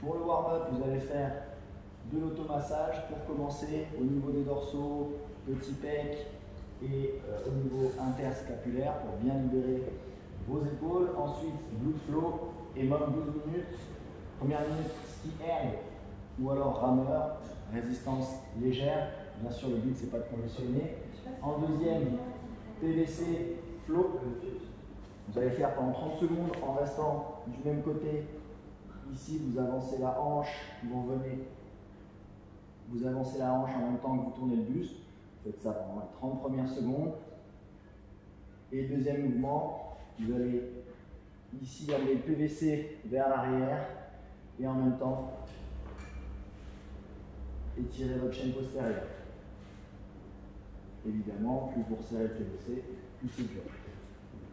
Pour le warm-up, vous allez faire de l'automassage pour commencer au niveau des dorsaux, petit pec et au niveau interscapulaire pour bien libérer vos épaules. Ensuite, glute flow et même 12 minutes. Première minute, ski erg ou alors rameur, résistance légère. Bien sûr, le but, c'est pas de congestionner. En deuxième, PVC flow. Vous allez faire pendant 30 secondes en restant du même côté. Ici, vous avancez la hanche, vous revenez. Vous avancez la hanche en même temps que vous tournez le buste. Vous faites ça pendant les 30 premières secondes. Et deuxième mouvement, vous allez ici amener le PVC vers l'arrière et en même temps étirer votre chaîne postérieure. Évidemment, plus vous resserrez le PVC, plus c'est dur.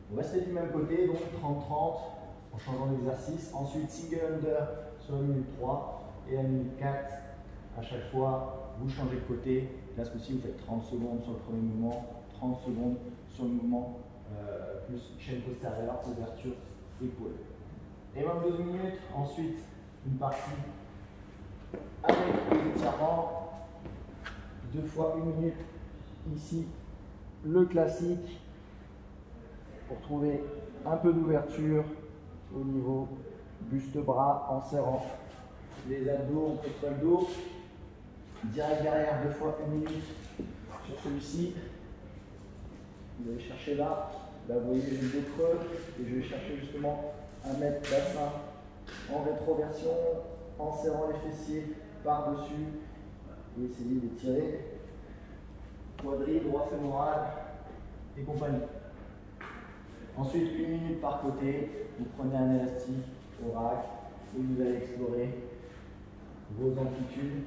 Vous restez du même côté, donc 30-30 en changeant d'exercice. Ensuite, single under sur la minute 3 et la minute 4. À chaque fois, vous changez de côté. Là, ce coup-ci, vous faites 30 secondes sur le premier mouvement, 30 secondes sur le mouvement plus chaîne postérieure, ouverture, épaule. Et même 12 minutes. Ensuite, une partie avec les étirements. 2 fois 1 minute. Ici, le classique pour trouver un peu d'ouverture au niveau buste-bras en serrant les abdos, on contracte le dos. Direct derrière, 2 fois 1 minute sur celui-ci. Vous allez chercher là. Là, vous voyez, j'ai le dos creux et je vais chercher justement à mettre bassin en rétroversion en serrant les fessiers par-dessus et essayer d'étirer quadri, droit fémoral et compagnie. Ensuite, 1 minute par côté, vous prenez un élastique au rack et vous allez explorer vos amplitudes,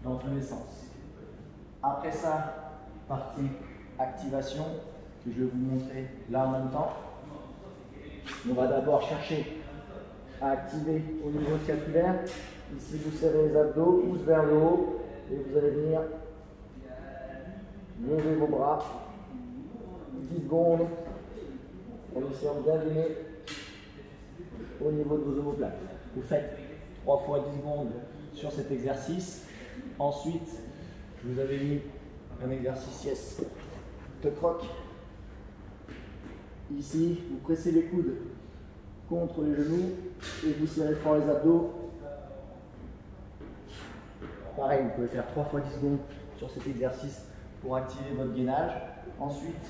dans tous les sens. Après ça, partie activation, que je vais vous montrer là en même temps. On va d'abord chercher à activer au niveau scapulaire. Ici, vous serrez les abdos, pouce vers le haut et vous allez venir lever vos bras. 10 secondes en essayant bien donner au niveau de vos omoplates. Vous faites 3 fois 10 secondes sur cet exercice. Ensuite, je vous avais mis un exercice yes, te croque. Ici, vous pressez les coudes contre les genoux et vous serrez fort les abdos. Pareil, vous pouvez faire 3 fois 10 secondes sur cet exercice pour activer votre gainage. Ensuite,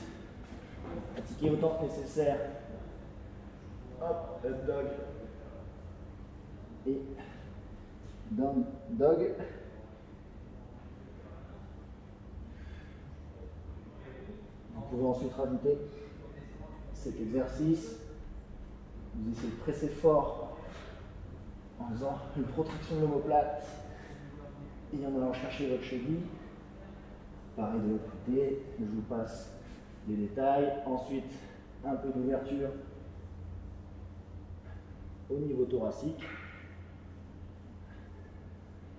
pratiquez autant que nécessaire. Hop, up dog et down dog. Vous pouvez ensuite rajouter cet exercice. Vous essayez de presser fort en faisant une protraction de l'omoplate et en allant chercher votre cheville. Pareil de l'autre côté, je vous passe les détails. Ensuite, un peu d'ouverture au niveau thoracique.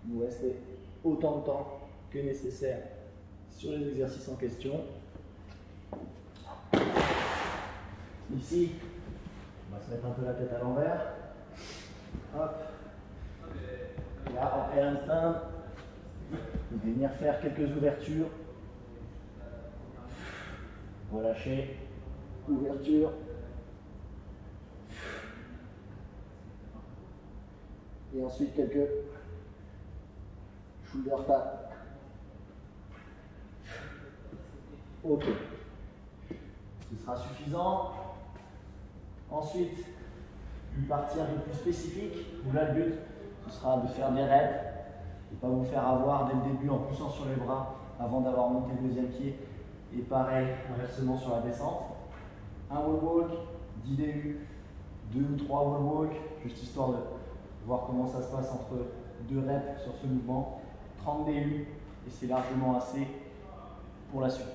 Vous restez autant de temps que nécessaire sur les exercices en question. Ici, on va se mettre un peu la tête à l'envers. Hop. Là, en handstand, vous allez venir faire quelques ouvertures. Relâchez. Ouverture. Et ensuite quelques shoulder tap. Ok. Ce sera suffisant. Ensuite, une partie un peu plus spécifique, où là le but, ce sera de faire des reps, et pas vous faire avoir dès le début en poussant sur les bras avant d'avoir monté le deuxième pied. Et pareil, inversement sur la descente. Un wall walk, 10 DU, 2 ou 3 wall walk, juste histoire de voir comment ça se passe entre 2 reps sur ce mouvement. 30 DU, et c'est largement assez pour la suite.